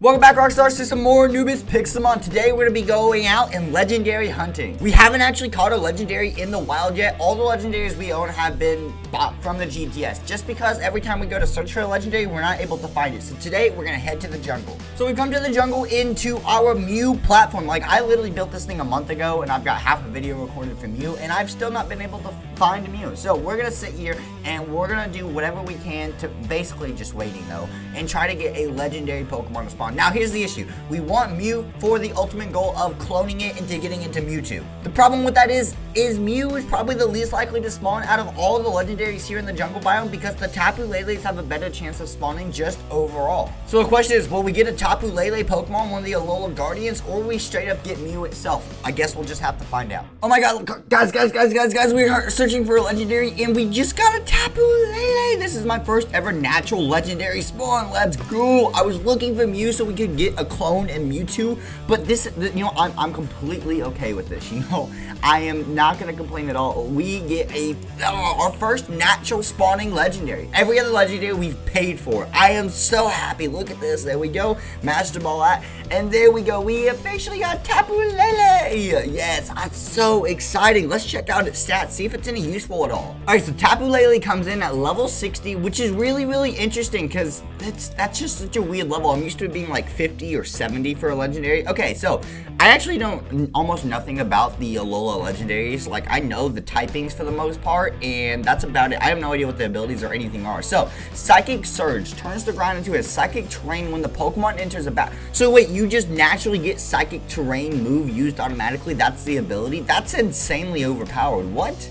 Welcome back, Rockstars, to some more Anubis Pixelmon. Today we're going to be going out and legendary hunting. We haven't actually caught a legendary in the wild yet. All the legendaries we own have been bought from the GTS, just because every time we go to search for a legendary, we're not able to find it. So today we're going to head to the jungle. So we've come to the jungle into our Mew platform. Like, I literally built this thing a month ago, and I've got half a video recorded for Mew, and I've still not been able to find Mew. So we're going to sit here, and we're going to do whatever we can to basically just waiting, though, and try to get a legendary Pokemon to spawn. Now, here's the issue. We want Mew for the ultimate goal of cloning it into getting into Mewtwo. The problem with that is Mew is probably the least likely to spawn out of all the legendaries here in the jungle biome because the Tapu Leles have a better chance of spawning just overall. So the question is, will we get a Tapu Lele Pokemon, one of the Alola Guardians, or will we straight up get Mew itself? I guess we'll just have to find out. Oh my god, look, guys, we are searching for a legendary and we just got a Tapu Lele. This is my first ever natural legendary spawn. Let's go. I was looking for Mew so we could get a clone and Mewtwo, but this, you know, I'm completely okay with this. You know, I am not gonna complain at all. We get our first natural spawning legendary. Every other legendary we've paid for. I am so happy. Look at this. There we go. Master Ball at, and there we go. We officially got Tapu Lele. Yes, that's so exciting. Let's check out its stats, see if it's any useful at all. All right, so Tapu Lele comes in at level 60, which is really interesting because that's just such a weird level. I'm used to it being like 50 or 70 for a legendary. Okay, so I actually know almost nothing about the Alola legendaries. Like, I know the typings for the most part, and that's about it. I have no idea what the abilities or anything are. So, Psychic Surge turns the ground into a Psychic Terrain when the Pokemon enters a battle. So wait, you just naturally get Psychic Terrain move used automatically? That's the ability? That's insanely overpowered. What?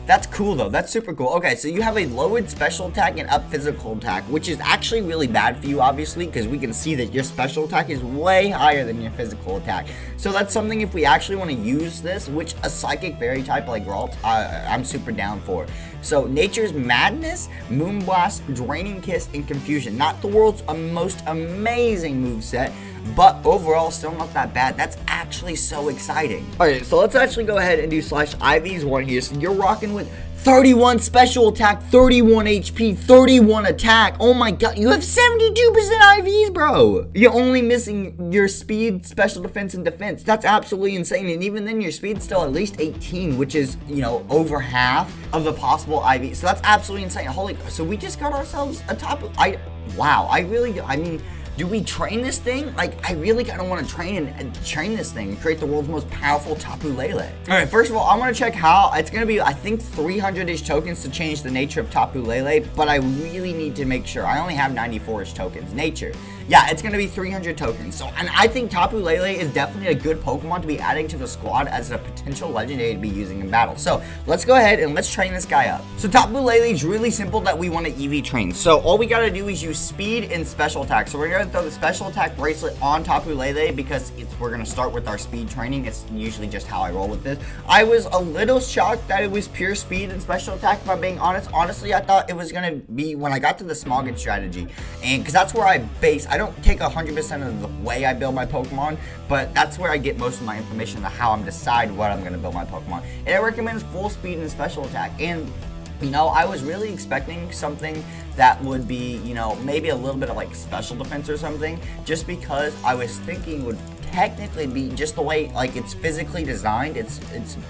That's cool though, that's super cool. Okay, so you have a lowered special attack and up physical attack, which is actually really bad for you, obviously, because we can see that your special attack is way higher than your physical attack. So that's something, if we actually want to use this, which a psychic fairy type like Geralt, I'm super down for. So Nature's Madness, Moonblast, Draining Kiss, and Confusion. Not the world's most amazing moveset, but overall still not that bad. That's actually so exciting. Alright, so let's actually go ahead and do /IVs one here. So you're rocking with 31 special attack, 31 HP, 31 attack. Oh my god, you have 72% IVs, bro. You're only missing your speed, special defense, and defense. That's absolutely insane. And even then, your speed's still at least 18, which is, you know, over half of the possible IV. So that's absolutely insane. Holy, so we just got ourselves a wow, I mean, do we train this thing? Like, I really kind of want to train this thing and create the world's most powerful Tapu Lele. Alright, first of all, I'm going to check how. It's going to be, I think, 300-ish tokens to change the nature of Tapu Lele, but I really need to make sure. I only have 94-ish tokens. Nature. Yeah, it's going to be 300 tokens. So, and I think Tapu Lele is definitely a good Pokemon to be adding to the squad as a potential legendary to be using in battle. So, let's go ahead and let's train this guy up. So, Tapu Lele is really simple that we want to EV train. So, all we got to do is use speed and special attack. So, we're going to throw the special attack bracelet on Tapu Lele because we're going to start with our speed training. It's usually just how I roll with this. I was a little shocked that it was pure speed and special attack, if I'm being honest. Honestly, I thought it was going to be when I got to the Smogon strategy. And because that's where I base. I don't take 100% of the way I build my Pokemon, but that's where I get most of my information on how I'm decide what I'm going to build my Pokemon. And it recommends full speed and special attack. And you know, I was really expecting something that would be, you know, maybe a little bit of like special defense or something, just because I was thinking would technically be just the way like it's physically designed. Its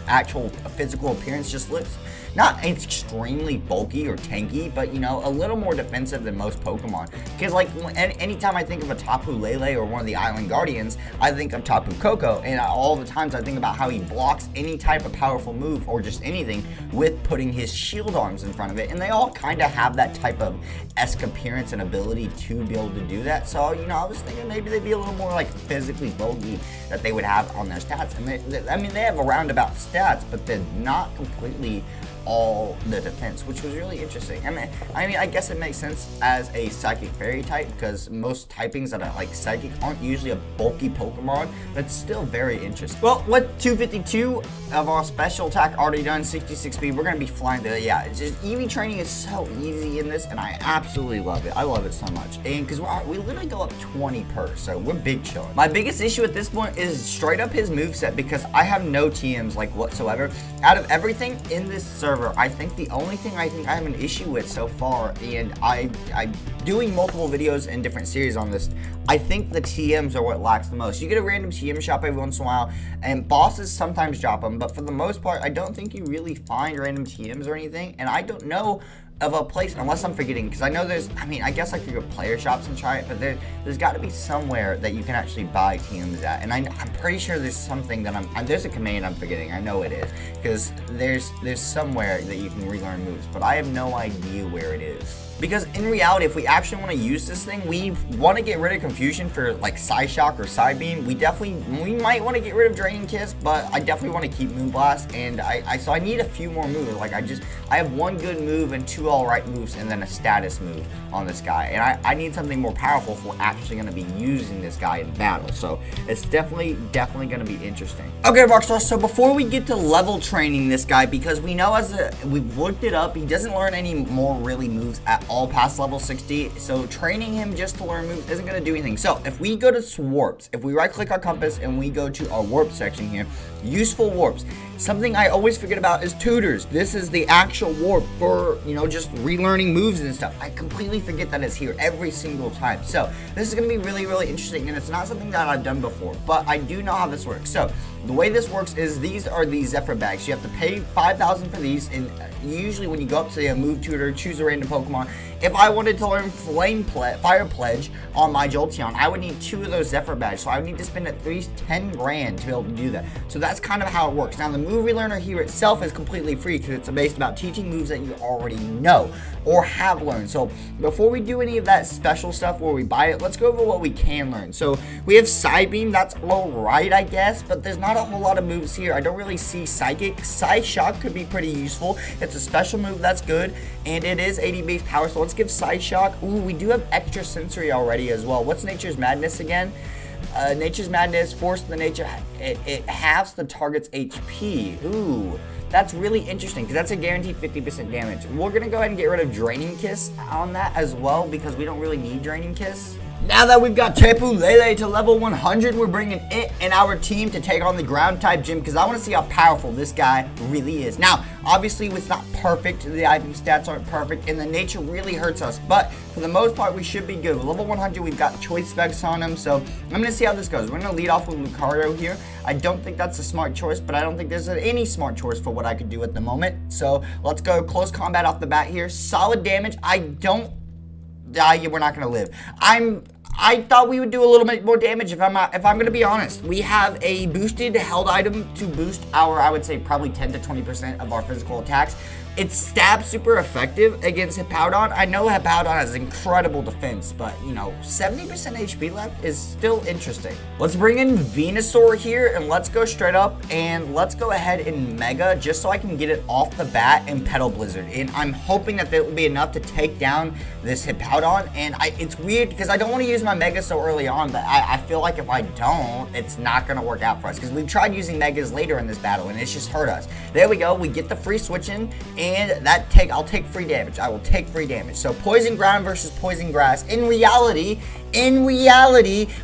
actual physical appearance just looks not extremely bulky or tanky, but you know, a little more defensive than most Pokemon. Because like anytime I think of a Tapu Lele or one of the Island Guardians, I think of Tapu Koko, and all the times I think about how he blocks any type of powerful move or just anything with putting his shield arms in front of it, and they all kind of have that type of esque appearance and ability to be able to do that. So, you know, I was thinking maybe they'd be a little more like physically bulky that they would have on their stats. And I mean, they have a roundabout stats, but they're not completely all the defense, which was really interesting. I mean, I guess it makes sense as a psychic fairy type because most typings that are like psychic aren't usually a bulky Pokemon, but it's still very interesting. Well, with 252 of our special attack already done, 66 speed, we're gonna be flying through it. Yeah, it's just EV training is so easy in this, and I absolutely love it. I love it so much, and because we literally go up 20 per, so we're big chilling. My biggest issue at this point is straight up his moveset because I have no TMs like whatsoever. Out of everything in this server, server, I think the only thing I have an issue with so far, and I'm doing multiple videos and different series on this, I think the TMs are what lacks the most. You get a random TM shop every once in a while, and bosses sometimes drop them, but for the most part, I don't think you really find random TMs or anything, and I don't know of a place, unless I'm forgetting, because I know I guess I could go player shops and try it, but there's got to be somewhere that you can actually buy TMs at, and I'm pretty sure there's something that there's a command I'm forgetting. I know it is, because there's somewhere that you can relearn moves, but I have no idea where it is. Because in reality, if we actually want to use this thing, we want to get rid of confusion for like Side Shock or Side Beam. We might want to get rid of Draining Kiss, but I definitely want to keep Moonblast. And so I need a few more moves. Like I have one good move and two alright moves, and then a status move on this guy. And I need something more powerful if we're actually going to be using this guy in battle. So it's definitely going to be interesting. Okay, Rockstar. So before we get to level training this guy, because we know we've looked it up, he doesn't learn any more really moves at all past level 60, so training him just to learn moves isn't going to do anything. So if we go to warps, if we right click our compass and we go to our warp section here, useful warps, something I always forget about is tutors. This is the actual warp for, just relearning moves and stuff. I completely forget that it's here every single time. So this is going to be really, really interesting, and it's not something that I've done before, but I do know how this works. So the way this works is these are the Zephyr bags. You have to pay 5,000 for these, and usually when you go up to the move tutor, choose a random Pokemon. If I wanted to learn Fire Pledge on my Jolteon, I would need 2 of those Zephyr bags, so I would need to spend at least 10 grand to be able to do that. So that's kind of how it works. Now the move relearner here itself is completely free because it's based about teaching moves that you already know or have learned. So before we do any of that special stuff where we buy it, let's go over what we can learn. So we have Side Beam, that's alright I guess, but there's not a whole lot of moves here. I don't really see Psychic. Side Shock could be pretty useful. It's a special move that's good, and it is 80 base power, so let's give Side Shock. Ooh, we do have extra sensory already as well. What's Nature's Madness again? Nature's Madness, Force the Nature, it halves the target's HP. Ooh, that's really interesting because that's a guaranteed 50% damage. We're going to go ahead and get rid of Draining Kiss on that as well because we don't really need Draining Kiss. Now that we've got Tapu Lele to level 100, we're bringing it and our team to take on the ground type gym because I want to see how powerful this guy really is. Now, obviously, it's not perfect. The IV stats aren't perfect, and the nature really hurts us. But for the most part, we should be good. With level 100, we've got choice specs on him, so I'm going to see how this goes. We're going to lead off with Lucario here. I don't think that's a smart choice, but I don't think there's any smart choice for what I could do at the moment. So let's go close combat off the bat here. Solid damage. We're not gonna live. I thought we would do a little bit more damage if I'm gonna be honest. We have a boosted held item to boost our, I would say, probably 10 to 20% of our physical attacks. It's stab super effective against Hippowdon. I know Hippowdon has incredible defense, but 70% HP left is still interesting. Let's bring in Venusaur here and let's go straight up and let's go ahead and Mega just so I can get it off the bat and Petal Blizzard. And I'm hoping that will be enough to take down this Hippowdon. And it's weird because I don't want to use my Mega so early on, but I feel like if I don't, it's not going to work out for us because we've tried using Megas later in this battle and it's just hurt us. There we go. We get the free switching. And I'll take free damage. I will take free damage. So Poison Ground versus Poison Grass. In reality,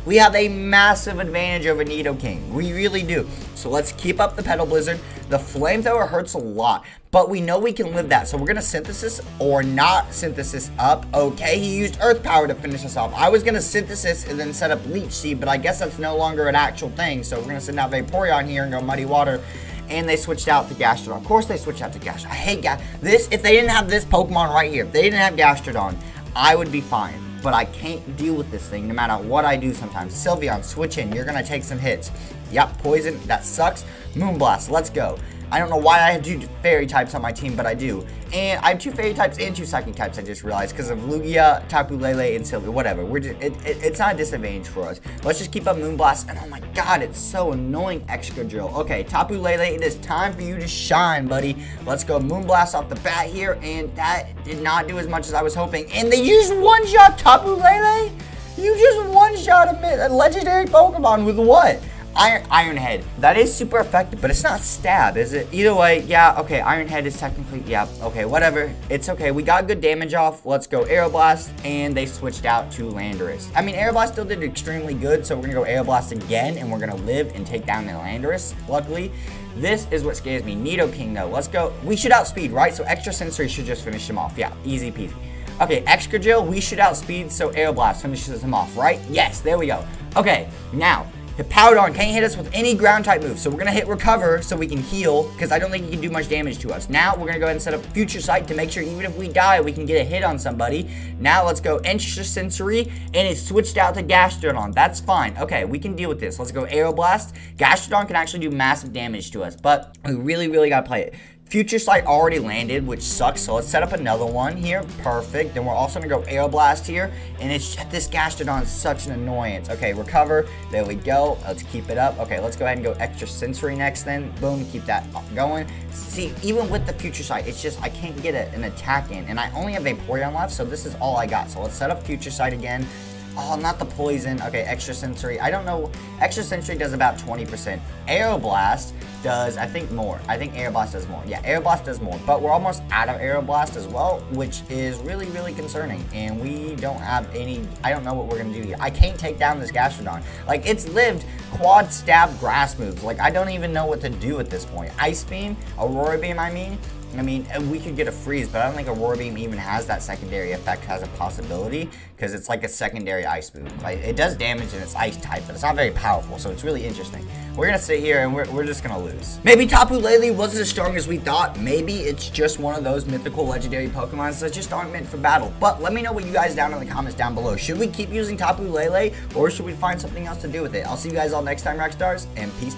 we have a massive advantage over Nidoking. We really do. So let's keep up the Petal Blizzard. The Flamethrower hurts a lot, but we know we can live that. So we're going to Synthesis or not Synthesis up. Okay, he used Earth Power to finish us off. I was going to Synthesis and then set up Leech Seed, but I guess that's no longer an actual thing. So we're going to send out Vaporeon here and go Muddy Water. And they switched out to Gastrodon. Of course they switched out to Gastrodon. I hate this. If they didn't have this Pokemon right here, if they didn't have Gastrodon, I would be fine. But I can't deal with this thing no matter what I do sometimes. Sylveon, switch in. You're going to take some hits. Yep, Poison. That sucks. Moonblast. Let's go. I don't know why I have 2 fairy types on my team, but I do. And I have 2 fairy types and 2 psychic types, I just realized, because of Lugia, Tapu Lele, and Sylvia. Whatever. It's not a disadvantage for us. Let's just keep up Moonblast. And oh my god, it's so annoying, Excadrill. Okay, Tapu Lele, it is time for you to shine, buddy. Let's go Moonblast off the bat here. And that did not do as much as I was hoping. And they used one-shot Tapu Lele? You just one-shot a legendary Pokemon with what? Iron Head. That is super effective, but it's not stab, is it? Either way, yeah, okay, Iron Head is technically, yeah, okay, whatever. It's okay. We got good damage off. Let's go Aeroblast, and they switched out to Landorus. I mean, Aeroblast still did extremely good, so we're gonna go Aeroblast again, and we're gonna live and take down the Landorus, luckily. This is what scares me. Nidoking, though. Let's go. We should outspeed, right? So Extra Sensory should just finish him off. Yeah, easy peasy. Okay, Extra Drill, we should outspeed, so Aeroblast finishes him off, right? Yes, there we go. Okay, now, Hippowdon can't hit us with any ground type moves, so we're going to hit Recover so we can heal, because I don't think he can do much damage to us. Now, we're going to go ahead and set up Future Sight to make sure even if we die, we can get a hit on somebody. Now, let's go Extra Sensory, and it's switched out to Gastrodon. That's fine. Okay, we can deal with this. Let's go Aeroblast. Gastrodon can actually do massive damage to us, but we really, really got to play it. Future Sight already landed, which sucks, so let's set up another one here. Perfect. Then we're also going to go Aeroblast here, and it's just, this Gastrodon is such an annoyance. Okay, Recover. There we go. Let's keep it up. Okay, let's go ahead and go Extra Sensory next then. Boom, keep that going. See, even with the Future Sight, it's just I can't get an attack in, and I only have Vaporeon left, so this is all I got. So let's set up Future Sight again. Oh, not the poison. Okay, Extra Sensory. I don't know. Extra Sensory does about 20%. Aeroblast does, I think, more. I think Aeroblast does more. Yeah, Aeroblast does more. But we're almost out of Aeroblast as well, which is really, really concerning. And we don't have any, I don't know what we're going to do here. I can't take down this Gastrodon. Like, it's lived quad stab grass moves. Like, I don't even know what to do at this point. Ice Beam, Aurora Beam, I mean, we could get a freeze, but I don't think Aurora Beam even has that secondary effect, has a possibility, because it's like a secondary ice move. Like, it does damage and it's ice type, but it's not very powerful, so it's really interesting. We're going to sit here and we're just going to lose. Maybe Tapu Lele wasn't as strong as we thought. Maybe it's just one of those mythical legendary Pokemons that just aren't meant for battle. But let me know what you guys down in the comments down below. Should we keep using Tapu Lele, or should we find something else to do with it? I'll see you guys all next time, Rockstars, and peace.